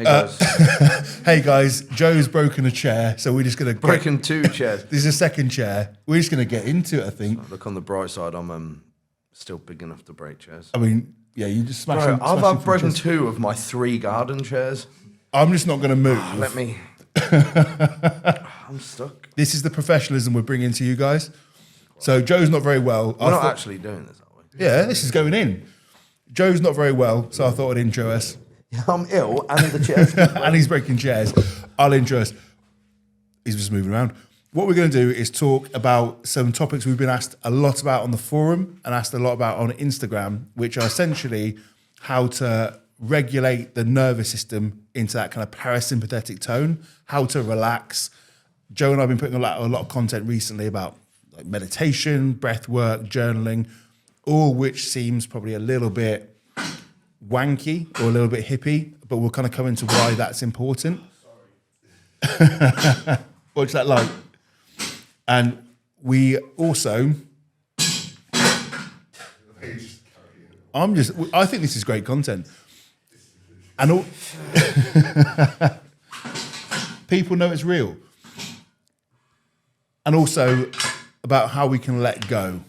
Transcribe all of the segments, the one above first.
guys. Hey guys, Joe's broken a chair, so we're just going to... Broken 2 chairs. This is a second chair. We're just going to get into it, I think. Look, on the bright side, I'm still big enough to break chairs. I mean, yeah, you just smash them. I've broken 2 of my 3 garden chairs. I'm just not going to move. Let me... I'm stuck. This is the professionalism we're bringing to you guys. So Joe's not very well. We're not actually doing this, are we? Yeah, this is going in. Joe's not very well, so I thought I'd intro us. Yeah, I'm ill, and the chairs. And he's breaking chairs. I'll intro us. He's just moving around. What we're going to do is talk about some topics we've been asked a lot about on the forum and asked a lot about on Instagram, which are essentially how to regulate the nervous system into that kind of parasympathetic tone, how to relax. Joe and I have been putting a lot of content recently about like meditation, breath work, journaling, all which seems probably a little bit wanky or a little bit hippie, but we'll kind of come into why that's important. What's that like? And we also... I think this is great content. And all, people know it's real. And also about how we can let go,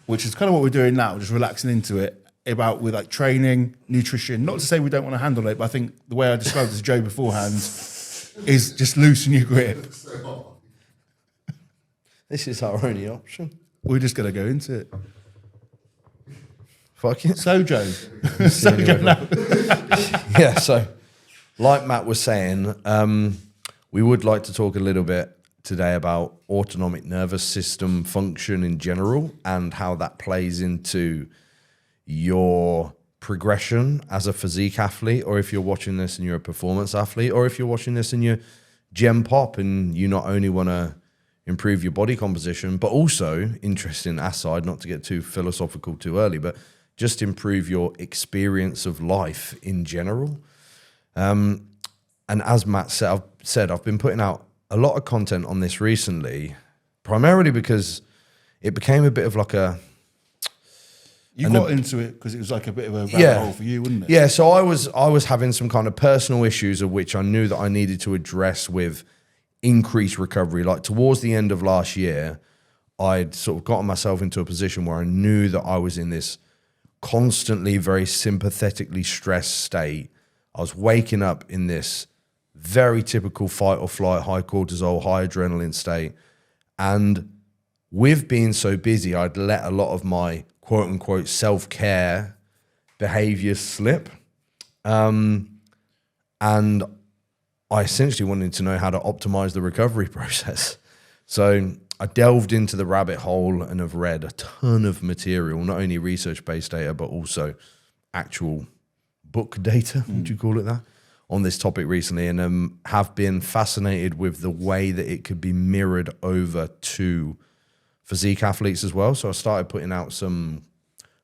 which is kind of what we're doing now, just relaxing into it, about with like training, nutrition. Not to say we don't want to handle it, but I think the way I described it to Joe beforehand is just loosen your grip. This is our only option. We're just going to go into it. Fuck it. So, Joe. So, Joe, no. Yeah, so like Matt was saying, we would like to talk a little bit today about autonomic nervous system function in general and how that plays into your progression as a physique athlete, or if you're watching this and you're a performance athlete, or if you're watching this and you're gem pop and you not only want to improve your body composition, but also, interesting aside, not to get too philosophical too early, but just improve your experience of life in general. And as Matt said, I've been putting out a lot of content on this recently, primarily because it became a bit of like a... You got into it because it was like a bit of a rabbit hole for you, wasn't it? Yeah, so I was having some kind of personal issues of which I knew that I needed to address with increased recovery. Like towards the end of last year, I'd sort of gotten myself into a position where I knew that I was in this constantly very sympathetically stressed state. I was waking up in this very typical fight or flight, high cortisol, high adrenaline state. And with being so busy, I'd let a lot of my quote unquote self-care behaviors slip. And I essentially wanted to know how to optimize the recovery process. So I delved into the rabbit hole and have read a ton of material, not only research-based data, but also actual book data, would you call it that, on this topic recently, and have been fascinated with the way that it could be mirrored over to physique athletes as well. So I started putting out some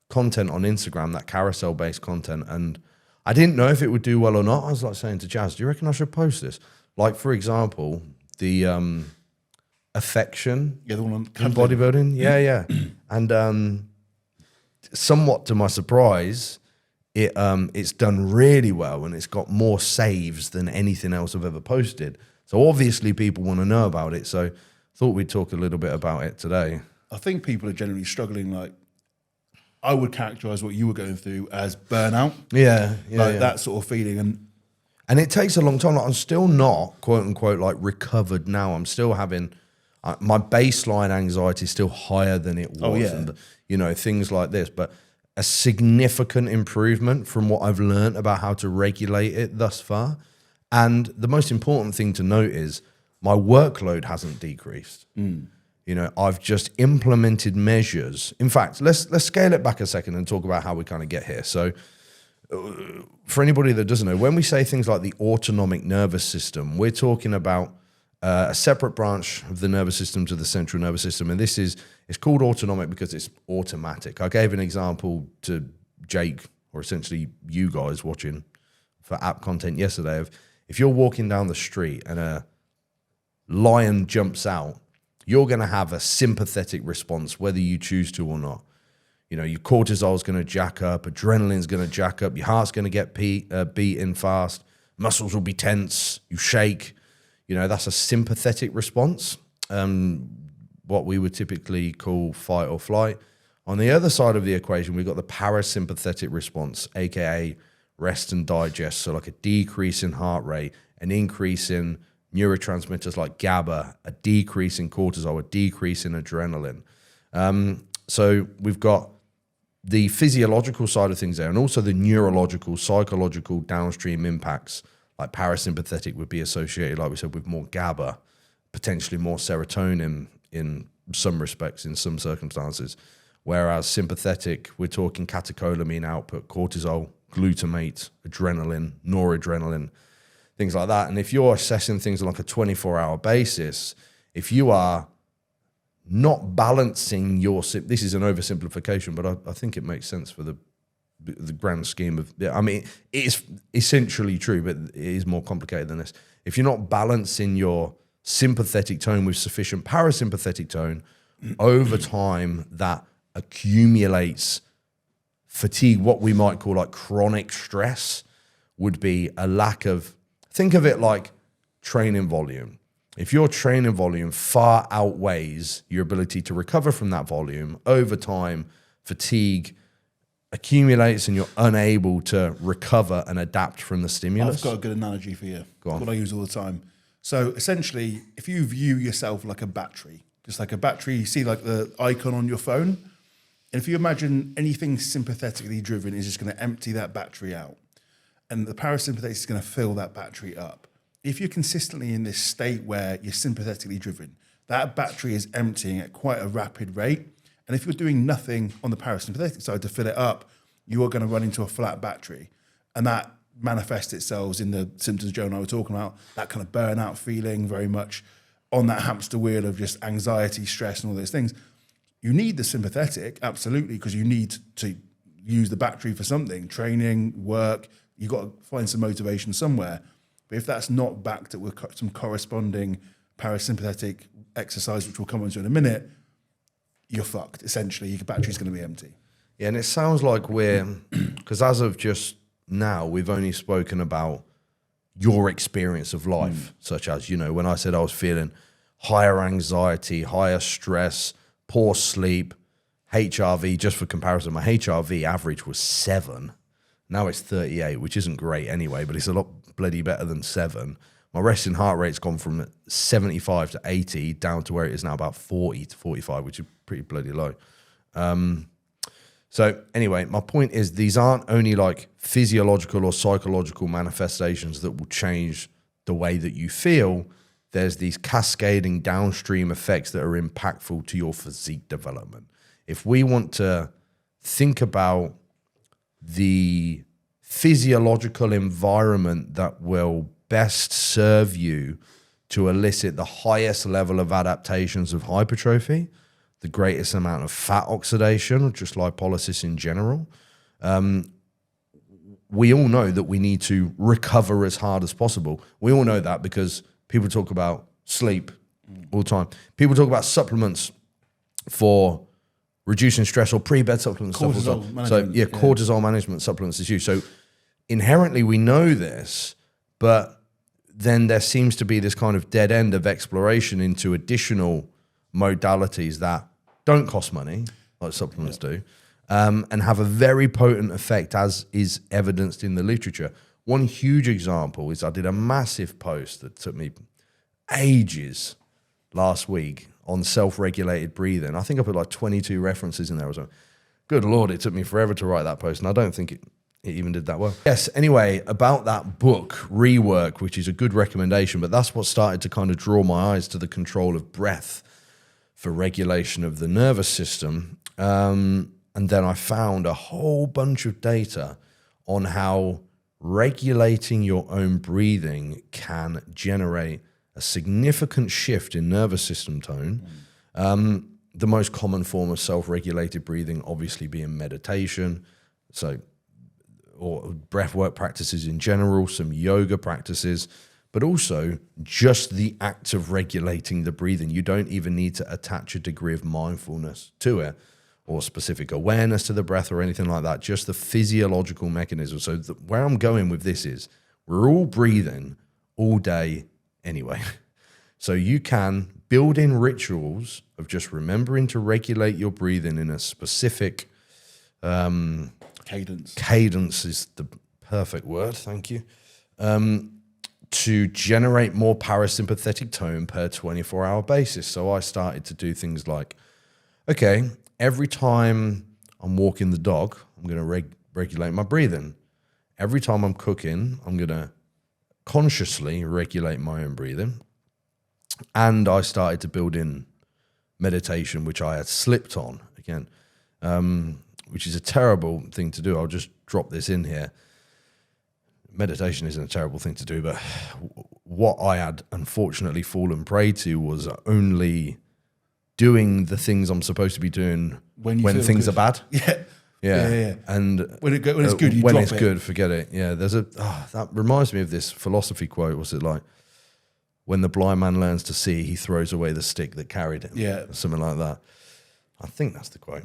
content on Instagram, that carousel-based content, and I didn't know if it would do well or not. I was like saying to Jazz, do you reckon I should post this? Like, for example, the affection Yeah, the one on in bodybuilding. Yeah. And somewhat to my surprise, it's done really well, and it's got more saves than anything else I've ever posted. So obviously people want to know about it. So thought we'd talk a little bit about it today. I think people are generally struggling. Like, I would characterize what you were going through as burnout. Yeah. That sort of feeling. And it takes a long time. Like, I'm still not, quote unquote, like recovered now. I'm still having, my baseline anxiety is still higher than it was. Oh, yeah. And, you know, things like this. But a significant improvement from what I've learned about how to regulate it thus far. And the most important thing to note is my workload hasn't decreased. You know, I've just implemented measures. In fact, let's scale it back a second and talk about how we kind of get here. So for anybody that doesn't know, when we say things like the autonomic nervous system, we're talking about a separate branch of the nervous system to the central nervous system. And it's called autonomic because it's automatic. I gave an example to Jake, or essentially you guys watching for app content yesterday, of if you're walking down the street and a lion jumps out, you're going to have a sympathetic response, whether you choose to or not. You know, your cortisol is going to jack up, adrenaline's going to jack up, your heart's going to get beating fast, muscles will be tense, you shake. You know, that's a sympathetic response, what we would typically call fight or flight. On the other side of the equation, we've got the parasympathetic response, aka rest and digest. So like a decrease in heart rate, an increase in neurotransmitters like GABA, a decrease in cortisol, a decrease in adrenaline. So we've got the physiological side of things there, and also the neurological, psychological downstream impacts. Like parasympathetic would be associated, like we said, with more GABA, potentially more serotonin in some respects, in some circumstances. Whereas sympathetic, we're talking catecholamine output, cortisol, glutamate, adrenaline, noradrenaline, things like that. And if you're assessing things on like a 24-hour basis, if you are not balancing this is an oversimplification, but I think it makes sense for the grand scheme of, I mean, it's essentially true, but it is more complicated than this. If you're not balancing your sympathetic tone with sufficient parasympathetic tone, over time that accumulates fatigue. What we might call like chronic stress would be a lack of, think of it like training volume. If your training volume far outweighs your ability to recover from that volume, over time, fatigue accumulates and you're unable to recover and adapt from the stimulus. I've got a good analogy for you. Go on. What I use all the time. So essentially, if you view yourself like a battery, just like a battery, you see like the icon on your phone. And if you imagine anything sympathetically driven is just going to empty that battery out. And the parasympathetic is going to fill that battery up. If you're consistently in this state where you're sympathetically driven, that battery is emptying at quite a rapid rate. And if you're doing nothing on the parasympathetic side to fill it up, you are going to run into a flat battery. And that manifests itself in the symptoms Joe and I were talking about, that kind of burnout feeling, very much on that hamster wheel of just anxiety, stress, and all those things. You need the sympathetic, absolutely, because you need to use the battery for something, training, work. You've got to find some motivation somewhere. But if that's not backed up with some corresponding parasympathetic exercise, which we'll come on to in a minute, you're fucked. Essentially, your battery's going to be empty. Yeah, and it sounds like because as of just now, we've only spoken about your experience of life, such as, you know, when I said I was feeling higher anxiety, higher stress, poor sleep, HRV, just for comparison, my HRV average was 7. Now it's 38, which isn't great anyway, but it's a lot bloody better than 7. My resting heart rate's gone from 75 to 80 down to where it is now about 40 to 45, which is pretty bloody low. So anyway, my point is these aren't only like physiological or psychological manifestations that will change the way that you feel. There's these cascading downstream effects that are impactful to your physique development. If we want to think about the physiological environment that will best serve you to elicit the highest level of adaptations of hypertrophy, the greatest amount of fat oxidation, or just lipolysis in general, we all know that we need to recover as hard as possible. We all know that because people talk about sleep all the time. People talk about supplements for reducing stress, or pre-bed supplements. Cortisol management. So cortisol management supplements is used. So inherently we know this, but then there seems to be this kind of dead end of exploration into additional modalities that don't cost money, like supplements do, and have a very potent effect, as is evidenced in the literature. One huge example is I did a massive post that took me ages last week on self-regulated breathing. I think I put like 22 references in there or something. Good Lord, it took me forever to write that post, and I don't think it even did that well. Yes, anyway, about that book, Rework, which is a good recommendation, but that's what started to kind of draw my eyes to the control of breath for regulation of the nervous system. And then I found a whole bunch of data on how regulating your own breathing can generate a significant shift in nervous system tone. The most common form of self-regulated breathing obviously being meditation, or breath work practices in general, some yoga practices, but also just the act of regulating the breathing. You don't even need to attach a degree of mindfulness to it or specific awareness to the breath or anything like that, just the physiological mechanism. So where I'm going with this is We're all breathing all day anyway. So you can build in rituals of just remembering to regulate your breathing in a specific Cadence. Cadence is the perfect word, thank you. To generate more parasympathetic tone per 24-hour basis. So I started to do things like, okay, every time I'm walking the dog, I'm going to regulate my breathing. Every time I'm cooking, I'm going to consciously regulate my own breathing. And I started to build in meditation, which I had slipped on again, which is a terrible thing to do. I'll just drop this in here. Meditation isn't a terrible thing to do, but what I had unfortunately fallen prey to was only doing the things I'm supposed to be doing when things are bad. Yeah. And when it's good, you when drop it's good, forget it. Yeah, that reminds me of this philosophy quote. Was it like, when the blind man learns to see, he throws away the stick that carried him? Yeah, something like that. I think that's the quote.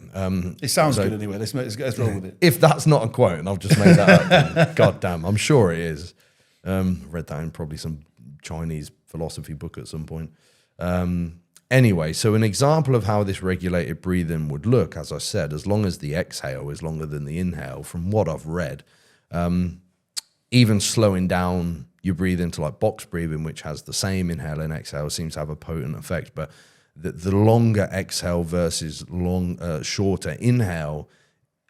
It sounds good anyway. Let's roll with it. If that's not a quote, and I've just made that up, then God damn, I'm sure it is. Read that in probably some Chinese philosophy book at some point. Anyway, so an example of how this regulated breathing would look, as I said, as long as the exhale is longer than the inhale, from what I've read, even slowing down your breathing to like box breathing, which has the same inhale and exhale, seems to have a potent effect. But the longer exhale versus shorter inhale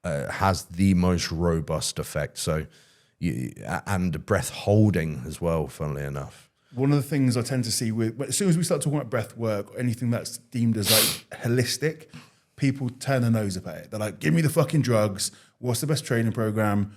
has the most robust effect. So, and breath holding as well, funnily enough. One of the things I tend to see as soon as we start talking about breath work or anything that's deemed as like holistic, people turn their nose up at it. They're like, give me the fucking drugs. What's the best training program?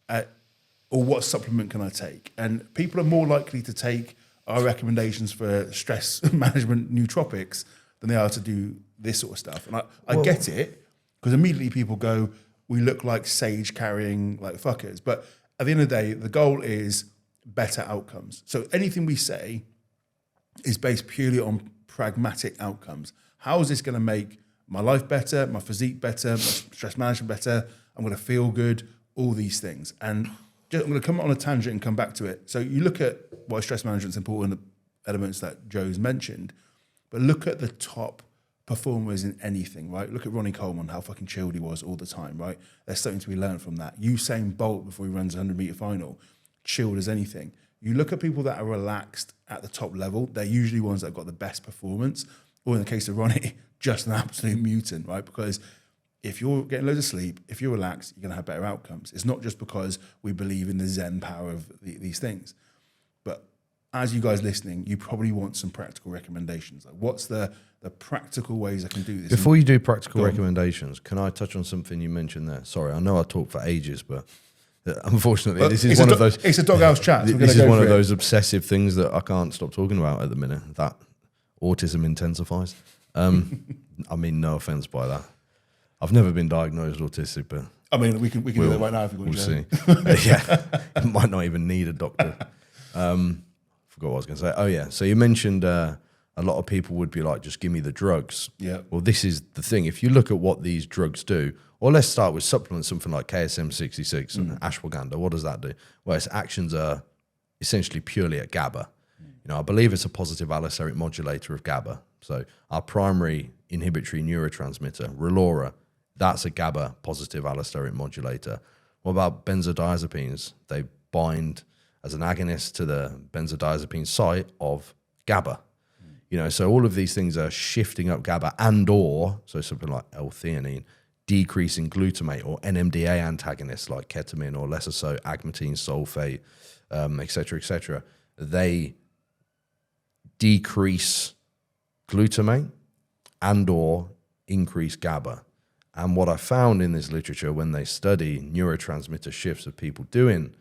Or what supplement can I take? And people are more likely to take our recommendations for stress management nootropics than they are to do this sort of stuff. And I get it, because immediately people go, we look like sage carrying like fuckers. But at the end of the day, the goal is better outcomes. So anything we say is based purely on pragmatic outcomes. How is this going to make my life better, my physique better, my stress management better? I'm going to feel good, all these things. And I'm going to come on a tangent and come back to it. So you look at why stress management's important, the elements that Joe's mentioned, but look at the top performers in anything, right? Look at Ronnie Coleman, how fucking chilled he was all the time, right? There's something to be learned from that. Usain Bolt, before he runs a 100-meter final, chilled as anything. You look at people that are relaxed at the top level, they're usually ones that have got the best performance, or in the case of Ronnie, just an absolute mutant, right? Because if you're getting loads of sleep, if you're relaxed, you're going to have better outcomes. It's not just because we believe in the Zen power of these things. But as you guys listening, you probably want some practical recommendations. Like, what's the practical ways I can do this? Before you do practical recommendations, can I touch on something you mentioned there? Sorry, I know I talk for ages, but unfortunately, this is one of those... It's a Doghouse chat. So this is one of those obsessive things that I can't stop talking about at the minute, that autism intensifies. I mean, no offense by that. I've never been diagnosed autistic, but I mean, we can do that right now if you want. We'll see. Yeah, might not even need a doctor. Forgot what I was going to say. Oh yeah, so you mentioned a lot of people would be like, just give me the drugs. Yeah. Well, this is the thing. If you look at what these drugs do, or let's start with supplements, something like KSM-66 and ashwagandha. What does that do? Well, its actions are essentially purely at GABA. You know, I believe it's a positive allosteric modulator of GABA. So our primary inhibitory neurotransmitter, Relora, that's a GABA positive allosteric modulator. What about benzodiazepines? They bind as an agonist to the benzodiazepine site of GABA. You know, so all of these things are shifting up GABA so something like L-theanine, decreasing glutamate, or NMDA antagonists like ketamine or lesser so agmatine sulfate, et cetera, et cetera. They decrease glutamate or increase GABA. And what I found in this literature, when they study neurotransmitter shifts of people doing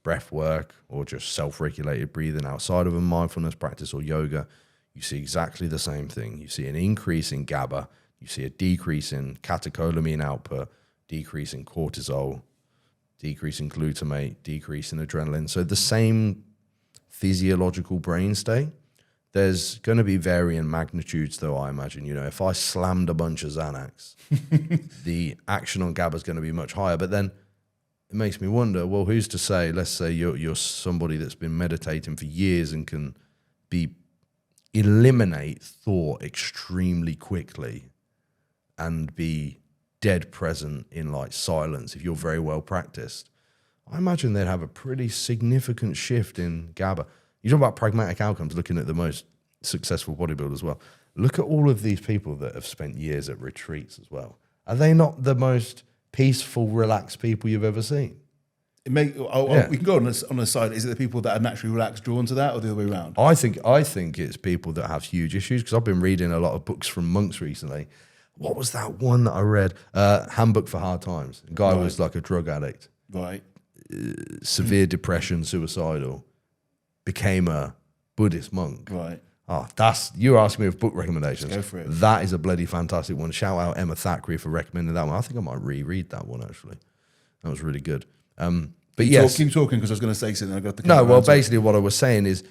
breath work or just self-regulated breathing outside of a mindfulness practice or yoga, you see exactly the same thing. You see an increase in GABA, you see a decrease in catecholamine output, decrease in cortisol, decrease in glutamate, decrease in adrenaline. So the same physiological brain state. There's going to be varying magnitudes, though, I imagine. You know, if I slammed a bunch of Xanax, the action on GABA is going to be much higher. But then it makes me wonder, well, who's to say, let's say you're somebody that's been meditating for years and can eliminate thought extremely quickly and be dead present in like silence if you're very well practiced. I imagine they'd have a pretty significant shift in GABA. You talk about pragmatic outcomes, looking at the most successful bodybuilders as well. Look at all of these people that have spent years at retreats as well. Are they not the most peaceful, relaxed people you've ever seen? We can go on the side. Is it the people that are naturally relaxed drawn to that, or the other way around? I think it's people that have huge issues, because I've been reading a lot of books from monks recently. What was that one that I read? Handbook for Hard Times. The guy was like a drug addict. Right. Severe depression, suicidal. Became a Buddhist monk. Right. Oh, you're asking me of book recommendations. Let's go for it. That is a bloody fantastic one. Shout out Emma Thackeray for recommending that one. I think I might reread that one, actually. That was really good. But yes. Keep talking, because I was going to say something. I got the No, well, basically what I was saying is,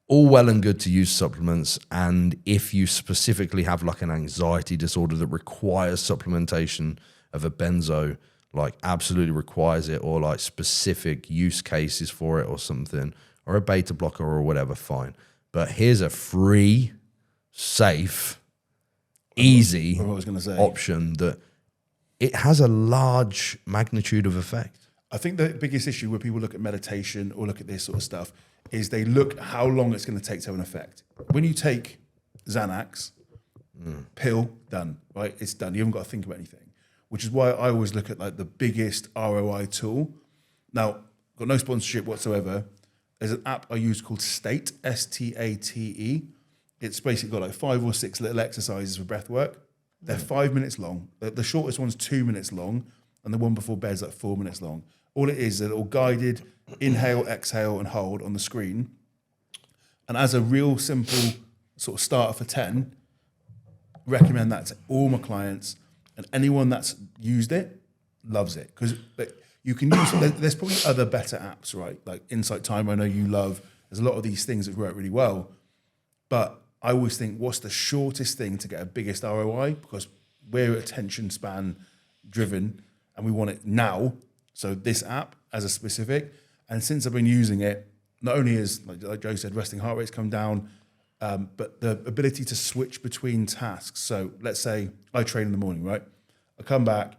all well and good to use supplements, and if you specifically have like an anxiety disorder that requires supplementation of a benzo, like absolutely requires it, or like specific use cases for it or something, or a beta blocker or whatever, fine. But here's a free, safe, easy option that it has a large magnitude of effect. I think the biggest issue where people look at meditation or look at this sort of stuff is they look at how long it's going to take to have an effect. When you take Xanax, pill, done, right? It's done. You haven't got to think about anything, which is why I always look at like the biggest ROI tool. Now, got no sponsorship whatsoever. There's an app I use called State, State. It's basically got like 5 or 6 little exercises for breath work. They're 5 minutes long. The shortest one's 2 minutes long, and the one before bed's like 4 minutes long. All it is a little guided inhale, exhale, and hold on the screen. And as a real simple sort of starter for 10, recommend that to all my clients, and anyone that's used it loves it, because you can use. There's probably other better apps, right? Like Insight Timer, I know you love. There's a lot of these things that work really well, but I always think, what's the shortest thing to get a biggest ROI? Because we're attention span driven and we want it now. So this app as a specific, and since I've been using it, not only is, like Joe said, resting heart rate's come down, but the ability to switch between tasks. So let's say I train in the morning, right? I come back,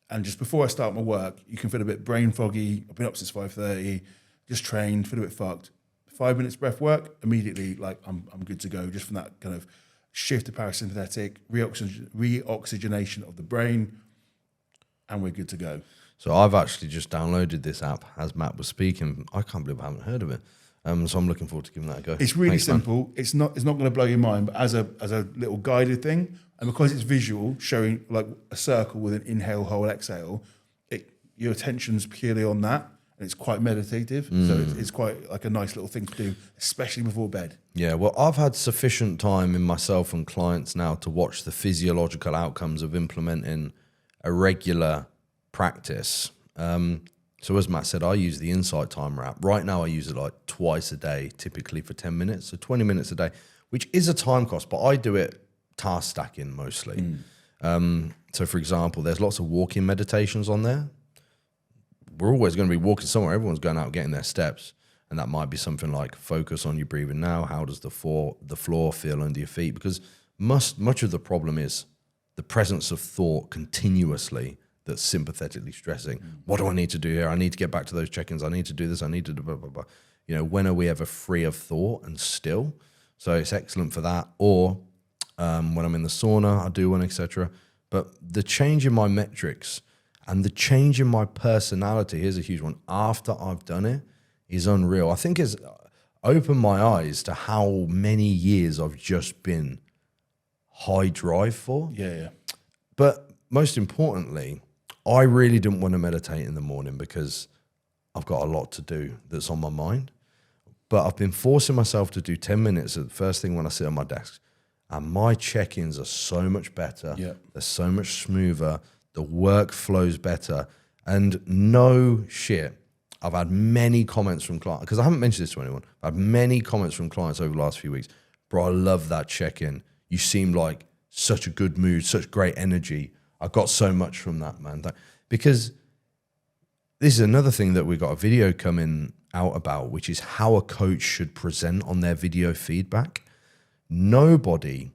and just before I start my work, you can feel a bit brain foggy. I've been up since 5:30, just trained, feel a bit fucked. 5 minutes breath work, immediately, like I'm good to go, just from that kind of shift to parasympathetic, reoxygenation of the brain, and we're good to go. So I've actually just downloaded this app as Matt was speaking. I can't believe I haven't heard of it. So I'm looking forward to giving that a go. It's really simple. Man. It's not going to blow your mind, but as a little guided thing, and because it's visual, showing like a circle with an inhale, hold, exhale, your attention's purely on that. And it's quite meditative, so it's quite like a nice little thing to do, especially before bed. Yeah, well, I've had sufficient time in myself and clients now to watch the physiological outcomes of implementing a regular practice. So as Matt said, I use the Insight Timer app. Right now I use it like twice a day, typically for 10 minutes, so 20 minutes a day, which is a time cost, but I do it task stacking mostly. So for example, there's lots of walking meditations on there. We're always going to be walking somewhere. Everyone's going out getting their steps. And that might be something like focus on your breathing now. How does the floor feel under your feet? Because much of the problem is the presence of thought continuously that's sympathetically stressing. What do I need to do here? I need to get back to those check-ins. I need to do this. I need to do blah, blah, blah. You know, when are we ever free of thought and still? So it's excellent for that. Or when I'm in the sauna, I do one, etc. But the change in my metrics and the change in my personality, here's a huge one, after I've done it, is unreal. I think it's opened my eyes to how many years I've just been high drive for. Yeah. But most importantly, I really didn't want to meditate in the morning because I've got a lot to do that's on my mind. But I've been forcing myself to do 10 minutes at the first thing when I sit on my desk. And my check-ins are so much better. Yeah. They're so much smoother. The work flows better. And no shit, I've had many comments from clients, because I haven't mentioned this to anyone. I've had many comments from clients over the last few weeks. Bro, I love that check-in. You seem like such a good mood, such great energy. I got so much from that, man. Because this is another thing that we've got a video coming out about, which is how a coach should present on their video feedback. Nobody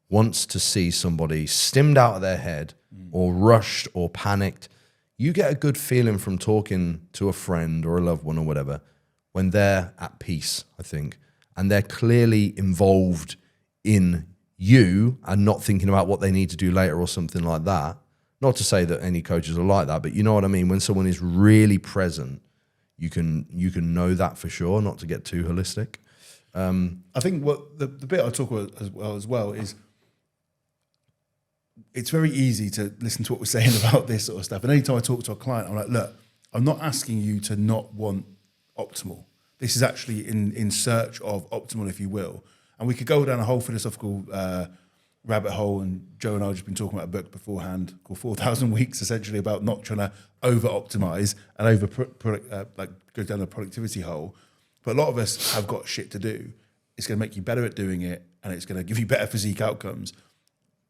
wants to see somebody stimmed out of their head or rushed or panicked. You get a good feeling from talking to a friend or a loved one or whatever when they're at peace, I think, and they're clearly involved in you and not thinking about what they need to do later or something like that. Not to say that any coaches are like that, but you know what I mean? When someone is really present, you can know that for sure, not to get too holistic. I think what the bit I talk about as well is it's very easy to listen to what we're saying about this sort of stuff. And anytime I talk to a client, I'm like, look, I'm not asking you to not want optimal. This is actually in search of optimal, if you will. And we could go down a whole philosophical rabbit hole, and Joe and I have just been talking about a book beforehand called 4,000 Weeks, essentially about not trying to over-optimize and go down the productivity hole. But a lot of us have got shit to do. It's going to make you better at doing it, and it's going to give you better physique outcomes.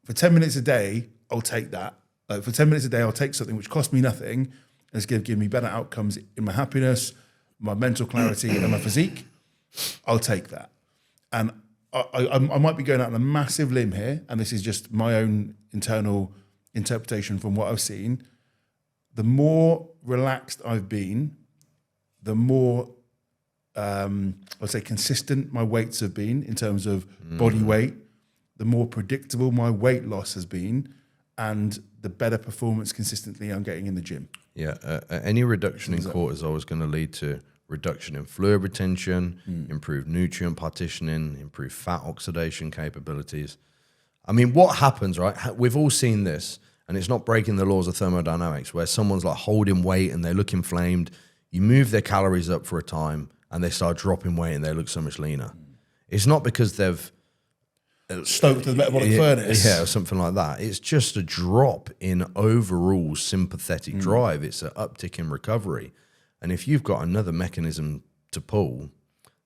For 10 minutes a day, I'll take that. Like for 10 minutes a day, I'll take something which costs me nothing, and it's going to give me better outcomes in my happiness, my mental clarity, and my physique. I'll take that. And I might be going out on a massive limb here, and this is just my own internal interpretation from what I've seen. The more relaxed I've been, the more I'd say consistent my weights have been in terms of body weight, the more predictable my weight loss has been, and the better performance consistently I'm getting in the gym. Yeah, any reduction in cortisol is going to lead to reduction in fluid retention, improved nutrient partitioning, improved fat oxidation capabilities. I mean, what happens, right? We've all seen this, and it's not breaking the laws of thermodynamics, where someone's like holding weight and they look inflamed. You move their calories up for a time and they start dropping weight and they look so much leaner. It's not because they've stoked the metabolic furnace. Yeah, or something like that. It's just a drop in overall sympathetic drive. It's an uptick in recovery. And if you've got another mechanism to pull,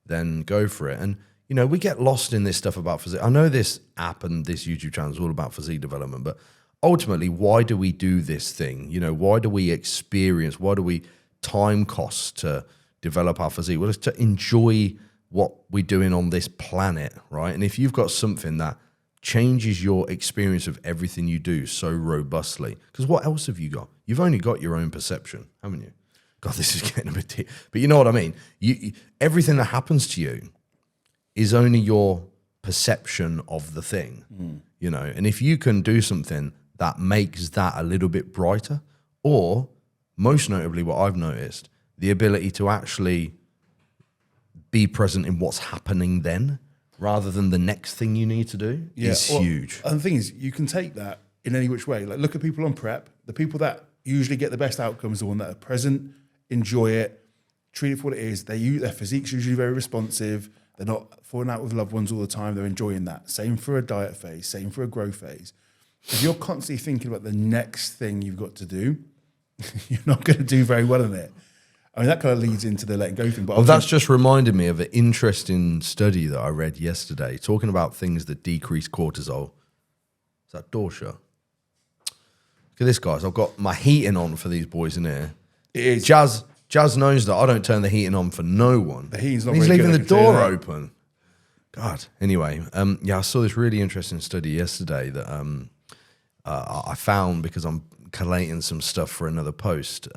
then go for it. And, you know, we get lost in this stuff about physique. I know this app and this YouTube channel is all about physique development, but ultimately, why do we do this thing? You know, why do we experience, why do we time costs to develop our physique? Well, it's to enjoy what we're doing on this planet, right? And if you've got something that changes your experience of everything you do so robustly, because what else have you got? You've only got your own perception, haven't you? God, this is getting a bit deep. But you know what I mean? Everything that happens to you is only your perception of the thing, you know? And if you can do something that makes that a little bit brighter, or most notably what I've noticed, the ability to actually be present in what's happening then, rather than the next thing you need to do, is huge. And the thing is, you can take that in any which way. Like, look at people on prep. The people that usually get the best outcomes, the one that are present, enjoy it, treat it for what it is. Their physique's usually very responsive. They're not falling out with loved ones all the time. They're enjoying that. Same for a diet phase, same for a growth phase. If you're constantly thinking about the next thing you've got to do, you're not going to do very well in it. I mean, that kind of leads into the letting go thing. But that's just reminded me of an interesting study that I read yesterday, talking about things that decrease cortisol. Is that door shut? Look at this, guys. I've got my heating on for these boys in here. It is. Jazz knows that I don't turn the heating on for no one. The heating's not He's very leaving good, the door open. God. Anyway, yeah, I saw this really interesting study yesterday that I found because I'm collating some stuff for another post.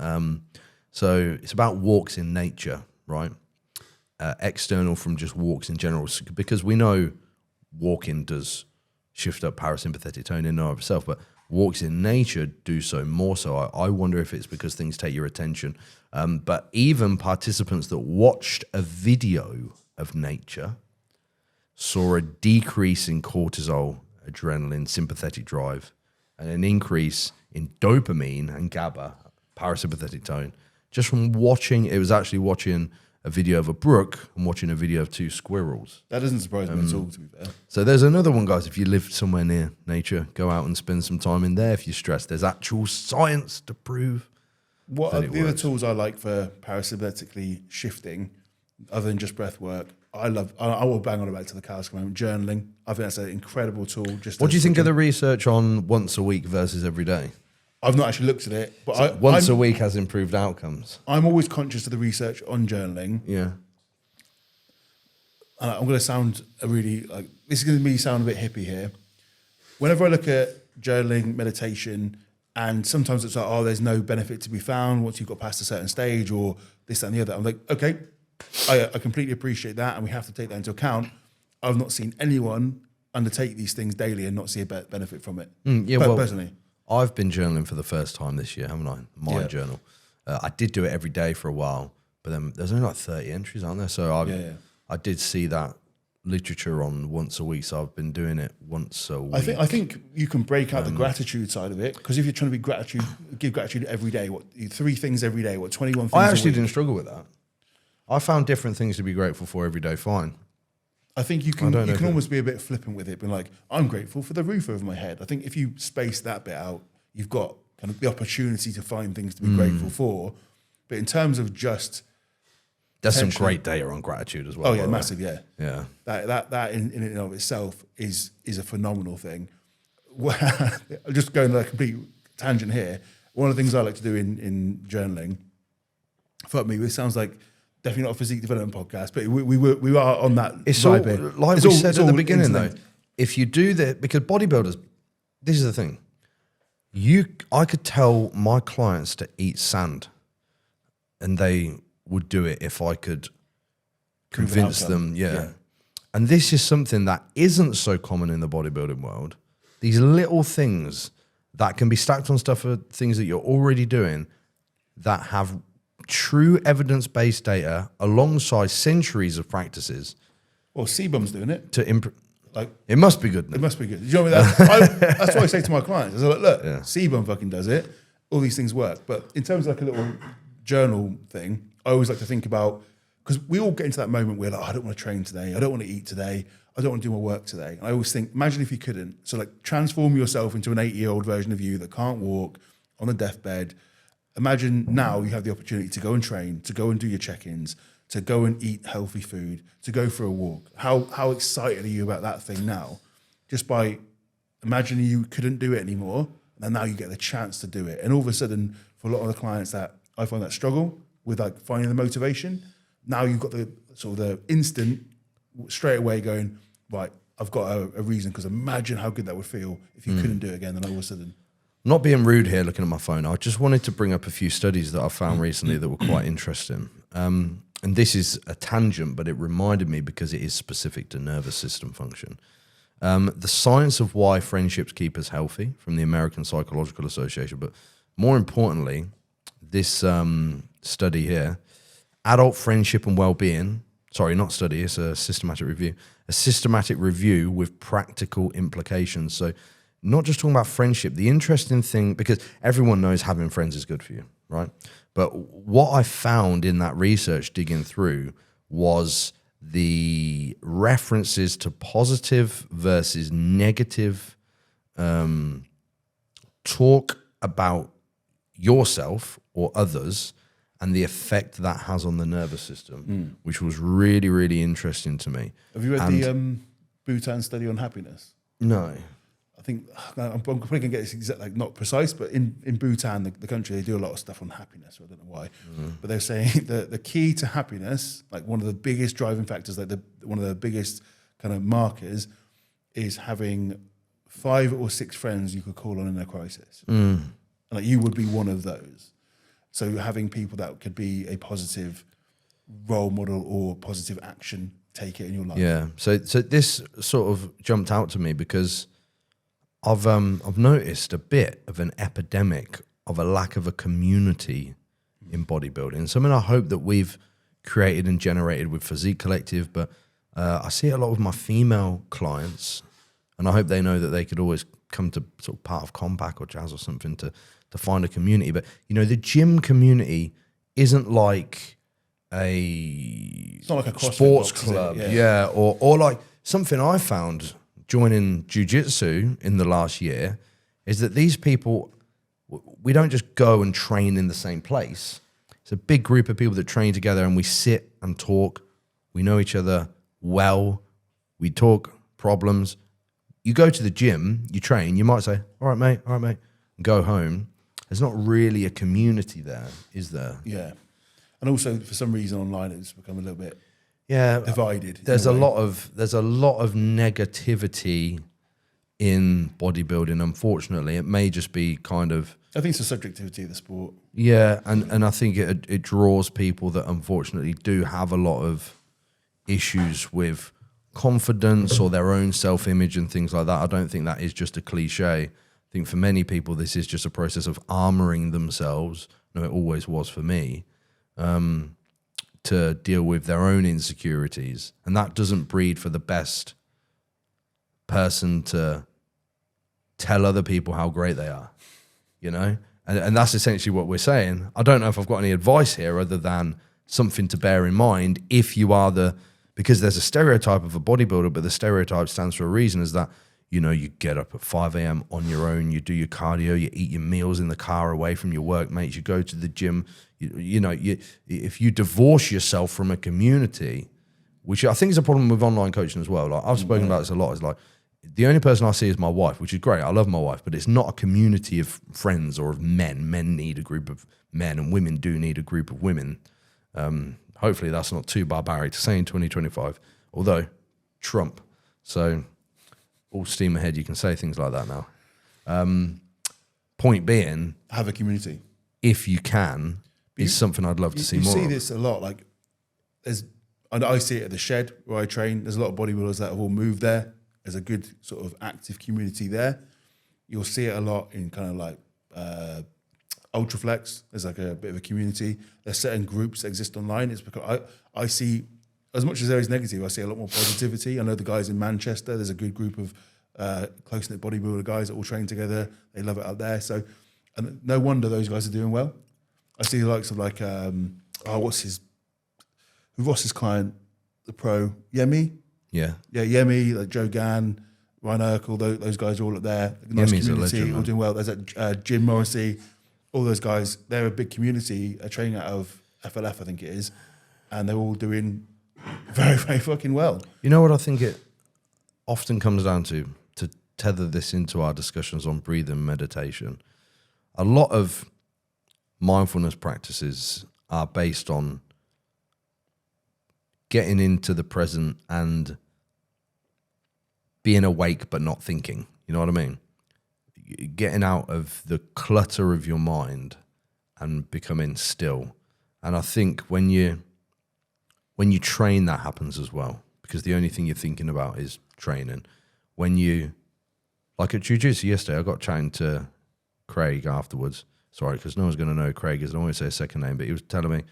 So it's about walks in nature, right? External from just walks in general, because we know walking does shift up parasympathetic tone in and of itself, but walks in nature do so more so. I wonder if it's because things take your attention. But even participants that watched a video of nature saw a decrease in cortisol, adrenaline, sympathetic drive, and an increase in dopamine and GABA, parasympathetic tone, just from watching. It was actually watching a video of a brook and watching a video of two squirrels. That doesn't surprise me at all, to be fair. So there's another one, guys. If you live somewhere near nature, go out and spend some time in there. If you're stressed, there's actual science to prove. What are the other tools I like for parasympathetically shifting, other than just breath work? I will bang on about to the cows come home. Journaling. I think that's an incredible tool. What do you think of the research on once a week versus every day? I've not actually looked at it, but Once a week has improved outcomes. I'm always conscious of the research on journaling. Yeah. And I'm going to sound this is going to sound a bit hippie here. Whenever I look at journaling, meditation, and sometimes it's like, oh, there's no benefit to be found once you've got past a certain stage or this, that, and the other. I'm like, okay, I completely appreciate that, and we have to take that into account. I've not seen anyone undertake these things daily and not see a benefit from it. Personally. I've been journaling for the first time this year, haven't I? My journal. I did do it every day for a while, but then there's only like 30 entries, aren't there? So I did see that literature on once a week, so I've been doing it once a week. I think you can break out the gratitude side of it, because if you're trying to be give gratitude every day, 3 things every day, 21 things I actually didn't struggle with that. I found different things to be grateful for every day, fine. I think you can almost be a bit flippant with it, being like, I'm grateful for the roof over my head. I think if you space that bit out, you've got kind of the opportunity to find things to be grateful for. But in terms of just... There's some great data on gratitude as well. Oh yeah, massive, yeah. Yeah. That in and of itself is a phenomenal thing. Just going on a complete tangent here, one of the things I like to do in journaling, fuck me, this sounds like definitely not a physique development podcast, but we are on that. It's all, like we said at the beginning though, if you do that, because bodybuilders, this is the thing, I could tell my clients to eat sand and they would do it if I could convince them. Yeah. And this is something that isn't so common in the bodybuilding world. These little things that can be stacked on stuff for things that you're already doing that have true evidence-based data alongside centuries of practices. Well, Sebum's doing it. It must be good. It must be good. Do you know what I mean? That's what I say to my clients. I was like, look, Sebum fucking does it. All these things work. But in terms of like a little journal thing, I always like to think about, because we all get into that moment where like, I don't want to train today. I don't want to eat today. I don't want to do my work today. And I always think, imagine if you couldn't. So like transform yourself into an 80-year-old version of you that can't walk, on a deathbed. Imagine now you have the opportunity to go and train, to go and do your check-ins, to go and eat healthy food, to go for a walk. How excited are you about that thing now? Just by imagining you couldn't do it anymore, and now you get the chance to do it. And all of a sudden, for a lot of the clients that I find that struggle with like finding the motivation, now you've got the sort of the instant straight away going, right, I've got a reason, because imagine how good that would feel if you couldn't do it again. Then all of a sudden... Not being rude here, looking at my phone, I just wanted to bring up a few studies that I found recently that were quite interesting. And this is a tangent, but it reminded me because it is specific to nervous system function. The Science of Why Friendships Keep Us Healthy from the American Psychological Association. But more importantly, this study here, Adult Friendship and Wellbeing, sorry, not study, it's a systematic review. A systematic review with practical implications. So not just talking about friendship, the interesting thing, because everyone knows having friends is good for you, right? But what I found in that research digging through was the references to positive versus negative talk about yourself or others and the effect that has on the nervous system, which was really, really interesting to me. Have you read the Bhutan study on happiness? No. I think I'm probably gonna get this exact, like not precise, but in Bhutan, the country, they do a lot of stuff on happiness. So I don't know why, but they're saying the key to happiness, like one of the biggest driving factors, like one of the biggest kind of markers, is having 5 or 6 friends you could call on in a crisis. And like you would be one of those. So having people that could be a positive role model or positive action taker in your life. Yeah. So this sort of jumped out to me because I've noticed a bit of an epidemic of a lack of a community in bodybuilding. Something I hope that we've created and generated with Physique Collective, but I see it a lot with my female clients, and I hope they know that they could always come to sort of part of Compact or Jazz or something to find a community. But you know, the gym community isn't like it's not like a sports box, club, or like something I found joining jiu-jitsu in the last year is that these people, we don't just go and train in the same place. It's a big group of people that train together and we sit and talk. We know each other well. We talk problems. You go to the gym, you train, you might say, all right, mate, and go home. there's not really a community there, is there? Yeah. And also, for some reason, online it's become a little bit divided. There's a lot of negativity in bodybuilding. Unfortunately, it may just be kind of. I think it's the subjectivity of the sport. Yeah, and I think it draws people that unfortunately do have a lot of issues with confidence or their own self-image and things like that. I don't think that is just a cliche. I think for many people, this is just a process of armoring themselves. No, it always was for me. To deal with their own insecurities. And that doesn't breed for the best person to tell other people how great they are, you know? And that's essentially what we're saying. I don't know if I've got any advice here other than something to bear in mind if you are because there's a stereotype of a bodybuilder, but the stereotype stands for a reason, is that, you know, you get up at 5 a.m. on your own, you do your cardio, you eat your meals in the car away from your workmates, you go to the gym. If you divorce yourself from a community, which I think is a problem with online coaching as well. Like I've spoken about this a lot. It's like the only person I see is my wife, which is great. I love my wife, but it's not a community of friends or of men. Men need a group of men, and women do need a group of women. Hopefully that's not too barbaric to say in 2025, although Trump. So all steam ahead, you can say things like that now. Point being, have a community. If you can, is something I'd love to see more. You see this a lot. Like I see it at the shed where I train. There's a lot of bodybuilders that have all moved there. There's a good sort of active community there. You'll see it a lot in kind of like Ultraflex. There's like a bit of a community. There's certain groups that exist online. It's because I see, as much as there is negative, I see a lot more positivity. I know the guys in Manchester, there's a good group of close-knit bodybuilder guys that all train together. They love it out there. So, and no wonder those guys are doing well. I see the likes of like, who's Ross's client, the pro, Yemi? Yeah, Yemi, like Joe Gann, Ryan Urkel, those guys are all up there. Nice Yemi's community, a legend, all doing well. There's Jim Morrissey, all those guys. They're a big community, training out of FLF, I think it is, and they're all doing very, very fucking well. You know what I think it often comes down to tether this into our discussions on breathing meditation? A lot of mindfulness practices are based on getting into the present and being awake but not thinking. You know what I mean? Getting out of the clutter of your mind and becoming still. And I think when you train, that happens as well, because the only thing you're thinking about is training. When you, like at jiu-jitsu yesterday, I got chatting to Craig afterwards. Sorry, because no one's going to know Craig is. I don't want to say his second name, but he was telling me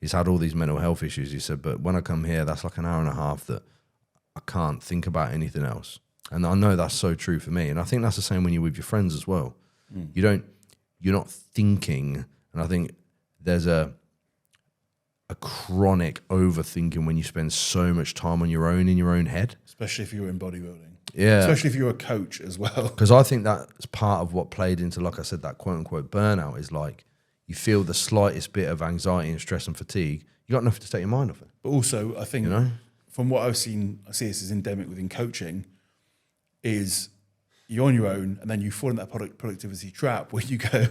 he's had all these mental health issues. He said, but when I come here, that's like an hour and a half that I can't think about anything else. And I know that's so true for me. And I think that's the same when you're with your friends as well. You're not thinking. And I think there's a chronic overthinking when you spend so much time on your own, in your own head. Especially if you're in bodybuilding. Yeah. Especially if you're a coach as well. Because I think that's part of what played into, like I said, that quote unquote burnout is like you feel the slightest bit of anxiety and stress and fatigue. You got nothing to take your mind off it. But also, I think, from what I've seen, I see this as endemic within coaching, is you're on your own and then you fall in that productivity trap where you go,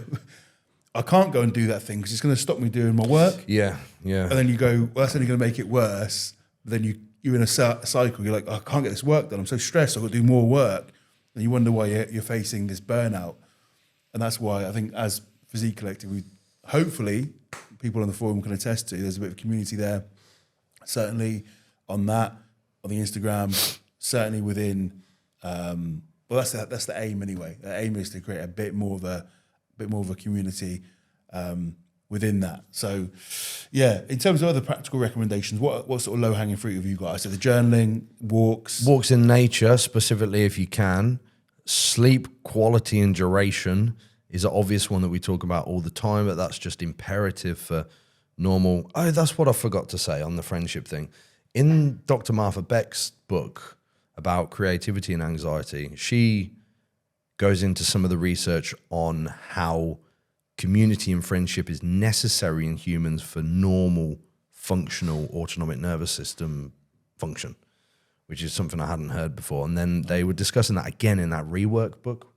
I can't go and do that thing because it's going to stop me doing my work. Yeah. And then you go, well, that's only going to make it worse. But then you're in a cycle. You're like, I can't get this work done. I'm so stressed. I've got to do more work. And you wonder why you're facing this burnout. And that's why I think as Physique Collective, we hopefully, people on the forum can attest to, there's a bit of community there. Certainly on that, on the Instagram, certainly within, well, that's the aim anyway. The aim is to create a bit more of a community within that. So, yeah, in terms of other practical recommendations, what sort of low-hanging fruit have you got? I said the journaling, walks. Walks in nature, specifically if you can. Sleep quality and duration is an obvious one that we talk about all the time, but that's just imperative for normal. Oh, that's what I forgot to say on the friendship thing. In Dr. Martha Beck's book about creativity and anxiety, she goes into some of the research on how community and friendship is necessary in humans for normal, functional autonomic nervous system function, which is something I hadn't heard before. And then they were discussing that again in that rework book,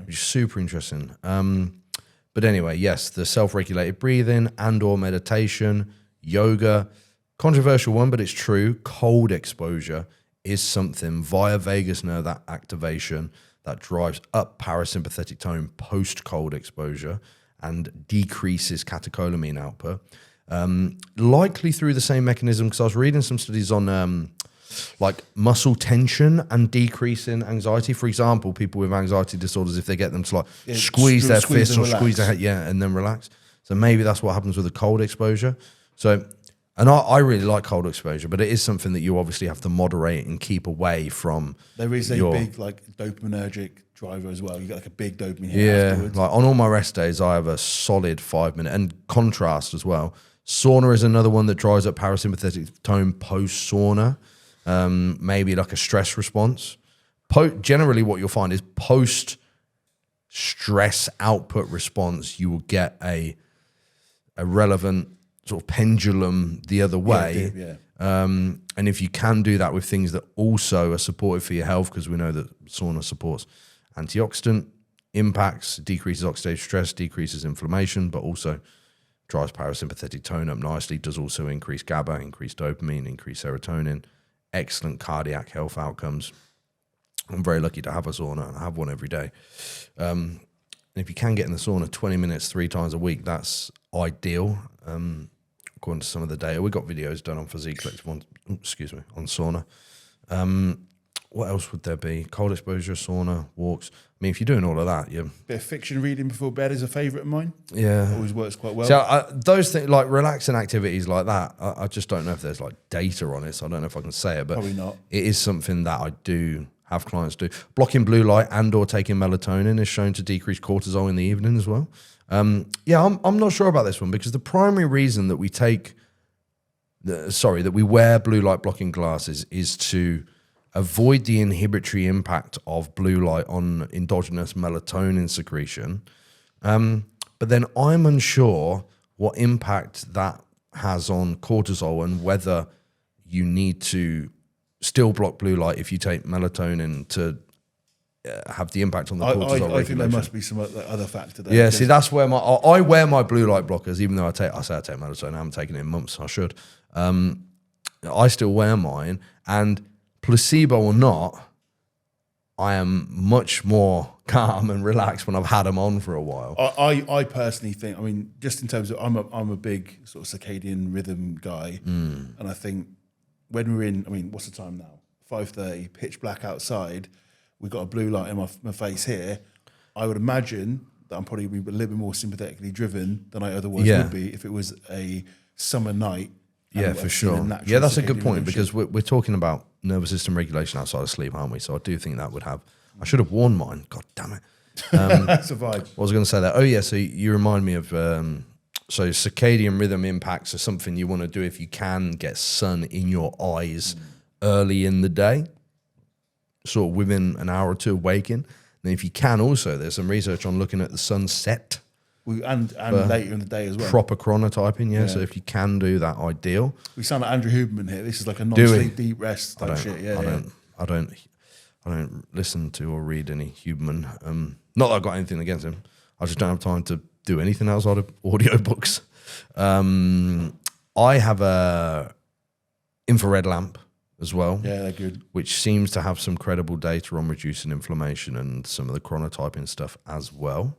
which is super interesting. But anyway, yes, the self-regulated breathing and or meditation, yoga, controversial one, but it's true. Cold exposure is something via vagus nerve activation that drives up parasympathetic tone post-cold exposure and decreases catecholamine output. Likely through the same mechanism, because I was reading some studies on like muscle tension and decrease in anxiety. For example, people with anxiety disorders, if they get them to like squeeze their fists or squeeze their head, and then relax. So maybe that's what happens with a cold exposure. So, and I really like cold exposure, but it is something that you obviously have to moderate and keep away from. There is a big like dopaminergic driver as well. You got like a big dopamine hit afterwards. Like on all my rest days, I have a solid 5 minute, and contrast as well. Sauna is another one that drives up parasympathetic tone post sauna. Maybe like a stress response. Generally what you'll find is post stress output response, you will get a relevant sort of pendulum the other way. And if you can do that with things that also are supportive for your health, because we know that sauna supports antioxidant impacts, decreases oxidative stress, decreases inflammation, but also drives parasympathetic tone up nicely, does also increase GABA, increase dopamine, increase serotonin, excellent cardiac health outcomes. I'm very lucky to have a sauna, and I have one every day. And if you can get in the sauna 20 minutes 3 times a week, that's ideal. According to some of the data, we got videos done on Physique Collective on sauna. What else would there be? Cold exposure, sauna, walks. I mean, if you're doing all of that, Bit of fiction reading before bed is a favourite of mine. Yeah. Always works quite well. So those things, like relaxing activities like that, I just don't know if there's like data on it, so I don't know if I can say it, but Probably not. It is something that I do have clients do. Blocking blue light and or taking melatonin is shown to decrease cortisol in the evening as well. I'm not sure about this one, because the primary reason that we we wear blue light blocking glasses is to avoid the inhibitory impact of blue light on endogenous melatonin secretion. But then I'm unsure what impact that has on cortisol and whether you need to still block blue light if you take melatonin to have the impact on the cortisol regulation. I think there must be some other factor there. Yeah, see, that's where I wear my blue light blockers, even though I say I take melatonin. I haven't taken it in months. I should. I still wear mine, and placebo or not, I am much more calm and relaxed when I've had them on for a while. I personally think, I mean, just in terms of, I'm a big sort of circadian rhythm guy, and I think when we're in, I mean, what's the time now? 5:30, pitch black outside. We've got a blue light in my face here. I would imagine that I'm probably a little bit more sympathetically driven than I otherwise would be if it was a summer night. Yeah, for sure. Yeah, that's a good point, because we're talking about nervous system regulation outside of sleep, aren't we? So I do think that would have. I should have worn mine. God damn it. That's a vibe. What was I going to say there? Oh yeah, so you remind me of. So circadian rhythm impacts are something you want to do if you can get sun in your eyes early in the day, sort of within an hour or two of waking. And if you can, also there's some research on looking at the sunset. And later in the day as well. Proper chronotyping, yeah. So if you can do that, ideal. We sound like Andrew Huberman here. This is like a non-sleep, deep rest type shit. Yeah, I don't listen to or read any Huberman. Not that I've got anything against him. I just don't have time to do anything outside of audiobooks. I have a infrared lamp as well. Yeah, they're good. Which seems to have some credible data on reducing inflammation and some of the chronotyping stuff as well.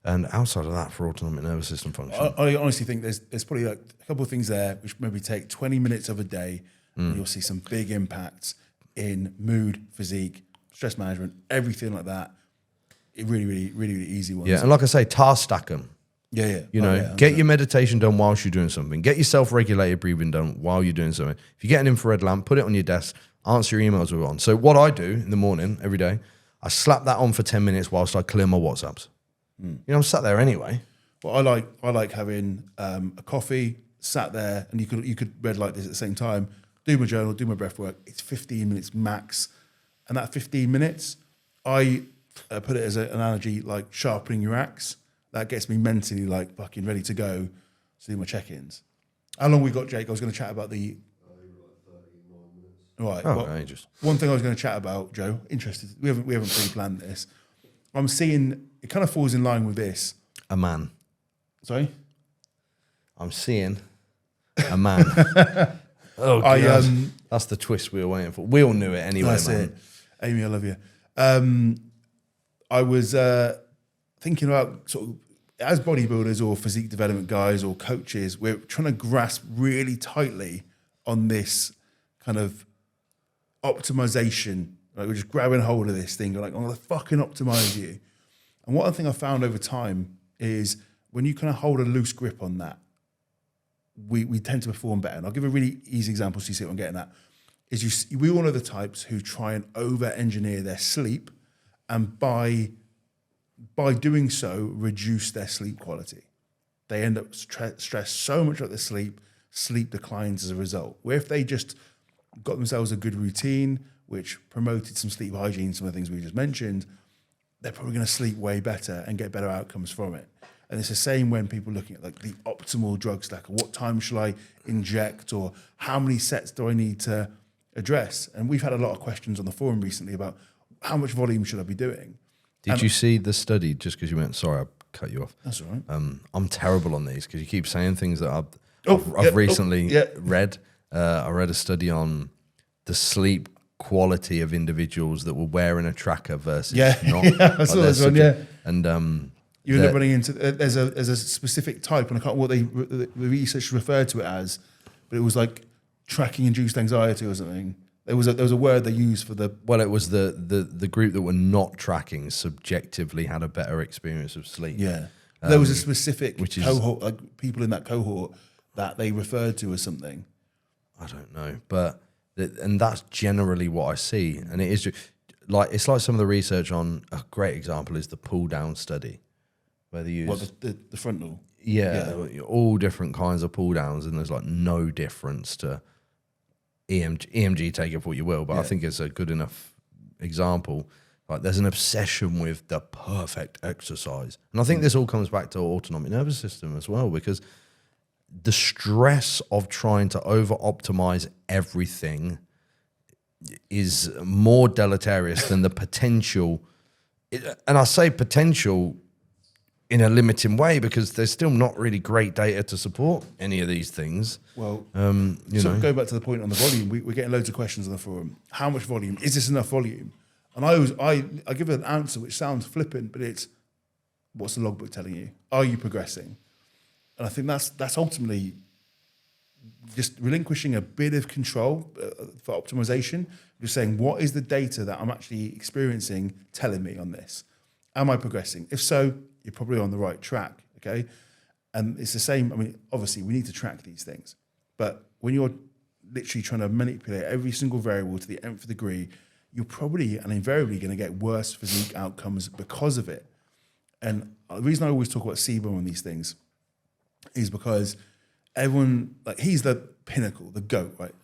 And outside of that, for autonomic nervous system function, I honestly think there's probably like a couple of things there which maybe take 20 minutes of a day, and you'll see some big impacts in mood, physique, stress management, everything like that. It really easy ones. Yeah, and like I say, task stack them. Yeah. You know, get your meditation done whilst you're doing something. Get your self-regulated breathing done while you're doing something. If you get an infrared lamp, put it on your desk, answer your emails with it on. So what I do in the morning, every day, I slap that on for 10 minutes whilst I clear my WhatsApps. You know, I'm sat there anyway. Well, I like having a coffee, sat there, and you could red light this at the same time, do my journal, do my breath work. It's 15 minutes max. And that 15 minutes, I put it as an analogy like sharpening your axe. That gets me mentally like fucking ready to go to do my check-ins. How long we got, Jake? I was going to chat about the... Right. Oh, well, just... One thing I was going to chat about, Joe, interested. We haven't pre-planned this. I'm seeing, it kind of falls in line with this. A man. Sorry? I'm seeing a man. Oh, God. That's the twist we were waiting for. We all knew it anyway, That's man. it. Amy, I love you. I was thinking about sort of, as bodybuilders or physique development guys or coaches, we're trying to grasp really tightly on this kind of optimization. Like we're just grabbing hold of this thing. We're like, I'm going to fucking optimize you. And one thing I found over time is when you kind of hold a loose grip on that, we tend to perform better. And I'll give a really easy example so you see what I'm getting at. We all know the types who try and over-engineer their sleep and by doing so, reduce their sleep quality. They end up stressed so much about their sleep declines as a result. Where if they just got themselves a good routine, which promoted some sleep hygiene, some of the things we just mentioned, they're probably going to sleep way better and get better outcomes from it. And it's the same when people are looking at like the optimal drug stack, or what time shall I inject, or how many sets do I need to address? And we've had a lot of questions on the forum recently about how much volume should I be doing? Did you see the study, just because you went, sorry, I cut you off. That's all right. I'm terrible on these because you keep saying things that I've recently read. I read a study on the sleep quality of individuals that were wearing a tracker versus not. I saw this one, And you end up running into, there's a specific type, and I can't remember what the research referred to it as, but it was like tracking induced anxiety or something. There was a word they used for the... Well, it was the group that were not tracking subjectively had a better experience of sleep. Yeah. There was a specific cohort, like people in that cohort that they referred to as something. I don't know, but... And that's generally what I see. And it is like, it's like some of the research on, a great example is the pull down study, where they use... What, the frontal? Yeah, all different kinds of pull downs, and there's like no difference to EMG, take it for what you will, but I think it's a good enough example. Like there's an obsession with the perfect exercise. And I think this all comes back to our autonomic nervous system as well, because the stress of trying to over-optimize everything is more deleterious than the potential. And I say potential in a limiting way because there's still not really great data to support any of these things. Well, you know. Go back to the point on the volume. We're getting loads of questions on the forum. How much volume? Is this enough volume? And I give an answer which sounds flippant, but it's, what's the logbook telling you? Are you progressing? And I think that's ultimately just relinquishing a bit of control for optimization. Just saying, what is the data that I'm actually experiencing telling me on this? Am I progressing? If so, you're probably on the right track, okay? And it's the same, I mean, obviously we need to track these things, but when you're literally trying to manipulate every single variable to the nth degree, you're probably and invariably going to get worse physique outcomes because of it. And the reason I always talk about SIBO on these things is because everyone, like, he's the pinnacle, the GOAT, right?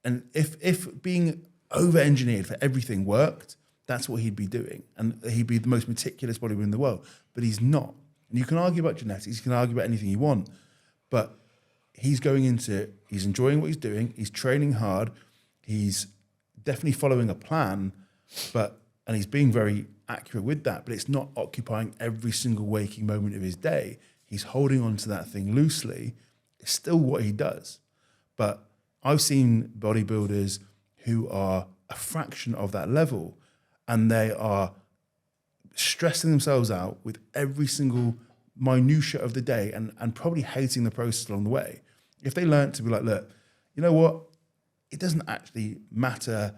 And if being over-engineered for everything worked, that's what he'd be doing. And he'd be the most meticulous bodybuilder in the world. But he's not. And you can argue about genetics, you can argue about anything you want, but he's going into it, he's enjoying what he's doing, he's training hard, he's definitely following a plan, and he's being very accurate with that, but it's not occupying every single waking moment of his day. He's holding on to that thing loosely. It's still what he does. But I've seen bodybuilders who are a fraction of that level, and they are stressing themselves out with every single minutia of the day and probably hating the process along the way. If they learn to be like, look, you know what? It doesn't actually matter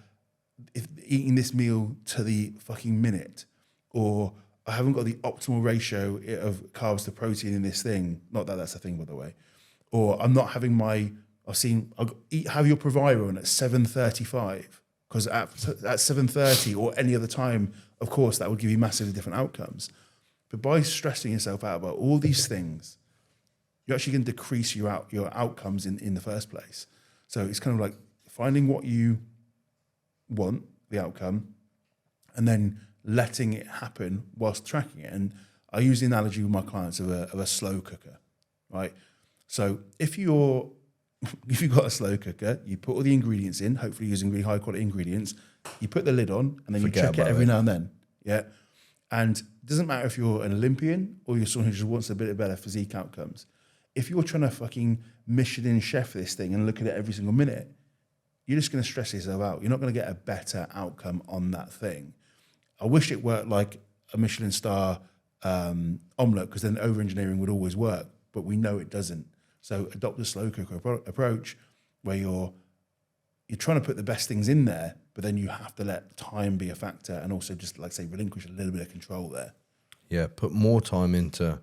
if eating this meal to the fucking minute, or I haven't got the optimal ratio of carbs to protein in this thing. Not that that's a thing, by the way. Or I'm not having have your Proviron on at 7:35, because at 7:30 or any other time, of course, that would give you massively different outcomes. But by stressing yourself out about all these things, you're actually going to decrease your outcomes in the first place. So it's kind of like finding what you want, the outcome, and then letting it happen whilst tracking it. And I use the analogy with my clients of a slow cooker, right? So if you've got a slow cooker, you put all the ingredients in, hopefully using really high quality ingredients, you put the lid on, and then you check it every now and then, yeah? And it doesn't matter if you're an Olympian or you're someone who just wants a bit of better physique outcomes. If you're trying to fucking Michelin chef this thing and look at it every single minute, you're just going to stress yourself out. You're not going to get a better outcome on that thing. I wish it worked like a Michelin star omelette, because then over-engineering would always work, but we know it doesn't. So adopt a slow cooker approach where you're trying to put the best things in there, but then you have to let time be a factor and also just, like say, relinquish a little bit of control there. Yeah, put more time into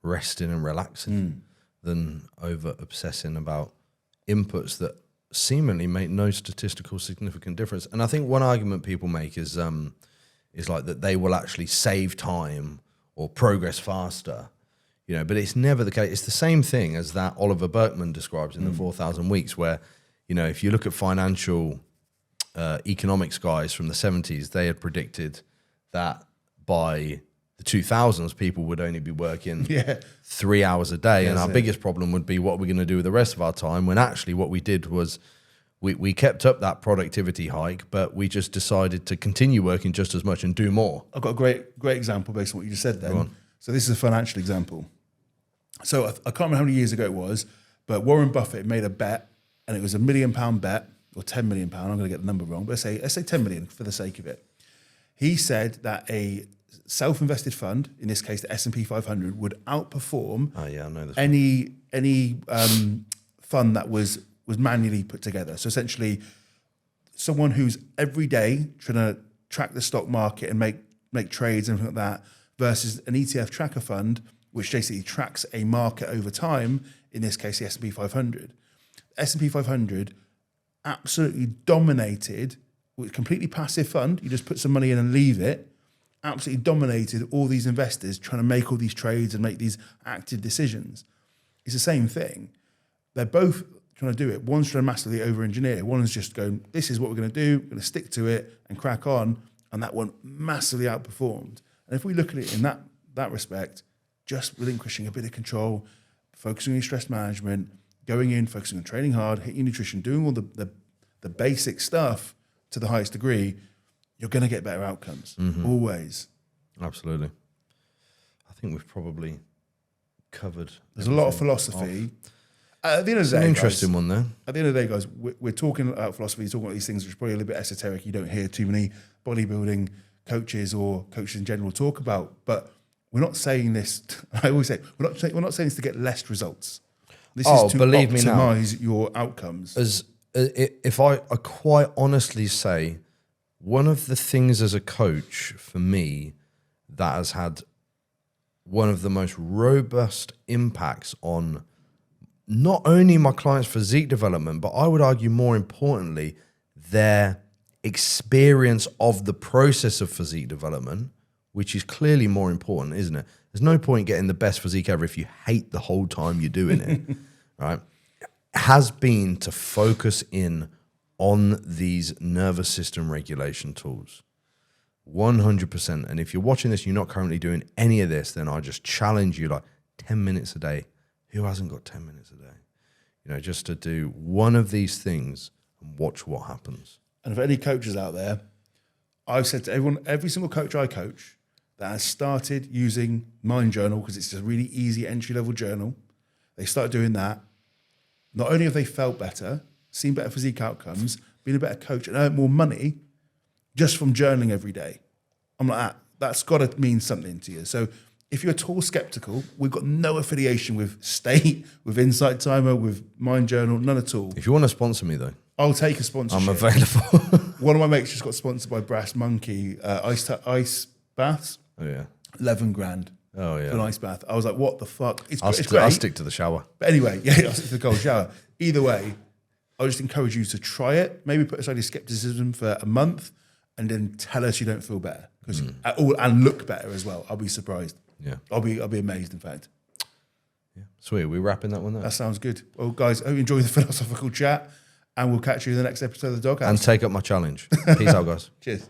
resting and relaxing than over-obsessing about inputs that seemingly make no statistical significant difference. And I think one argument people make is like that they will actually save time or progress faster, you know, but it's never the case. It's the same thing as that Oliver Burkeman describes in the 4,000 Weeks, where, you know, if you look at financial economics guys from the 70s, they had predicted that by the 2000s, people would only be working 3 hours a day. And our biggest problem would be, what are we going to do with the rest of our time? When actually what we did was we kept up that productivity hike, but we just decided to continue working just as much and do more. I've got a great example based on what you just said then. So this is a financial example. So I can't remember how many years ago it was, but Warren Buffett made a bet, and it was £1 million bet, or £10 million. I'm going to get the number wrong, but let's say 10 million for the sake of it. He said that a self-invested fund, in this case the S&P 500, would outperform any fund that was manually put together. So essentially, someone who's every day trying to track the stock market and make trades and everything like that, versus an ETF tracker fund, which basically tracks a market over time, in this case the S&P 500. S&P 500 absolutely dominated, with completely passive fund, you just put some money in and leave it, absolutely dominated all these investors trying to make all these trades and make these active decisions. It's the same thing. They're both trying to do it. One's trying to massively over-engineer. One is just going, this is what we're going to do, we're going to stick to it and crack on, and that one massively outperformed. And if we look at it in that respect, just relinquishing a bit of control, focusing on your stress management, going in, focusing on training hard, hitting your nutrition, doing all the basic stuff to the highest degree, you're going to get better outcomes, always. Absolutely. I think we've probably covered. There's a lot of philosophy. At the end of the day, an interesting one there. At the end of the day, guys, we're talking about philosophy, talking about these things which are probably a little bit esoteric. You don't hear too many bodybuilding coaches or coaches in general talk about. But we're not saying this. I always say we're not saying this to get less results. This is to optimize your outcomes. If I quite honestly say, one of the things as a coach for me that has had one of the most robust impacts on not only my clients' physique development, but I would argue more importantly, their experience of the process of physique development, which is clearly more important, isn't it? There's no point getting the best physique ever if you hate the whole time you're doing it, right? Has been to focus in on these nervous system regulation tools. 100%. And if you're watching this, you're not currently doing any of this, then I just challenge you, like 10 minutes a day. Who hasn't got 10 minutes a day? You know, just to do one of these things and watch what happens. And for any coaches out there, I've said to everyone, every single coach I coach that has started using Mind Journal, because it's a really easy entry-level journal, they start doing that. Not only have they felt better, seen better physique outcomes, been a better coach, and earned more money just from journaling every day. I'm like, that's got to mean something to you. So if you're at all skeptical, we've got no affiliation with State, with Insight Timer, with Mind Journal, none at all. If you want to sponsor me, though, I'll take a sponsorship. I'm available. One of my mates just got sponsored by Brass Monkey, ice baths. Oh, yeah. 11 grand. Oh, yeah. For an ice bath. I was like, what the fuck? It's great. I'll stick to the shower. But anyway, I'll stick to the cold shower. Either way, I just encourage you to try it. Maybe put aside your skepticism for a month and then tell us you don't feel better. And look better as well. I'll be surprised. Yeah. I'll be amazed, in fact. Yeah. Sweet. Are we wrapping that one there? That sounds good. Well, guys, I hope you enjoy the philosophical chat, and we'll catch you in the next episode of the Doghouse. And take up my challenge. Peace out, guys. Cheers.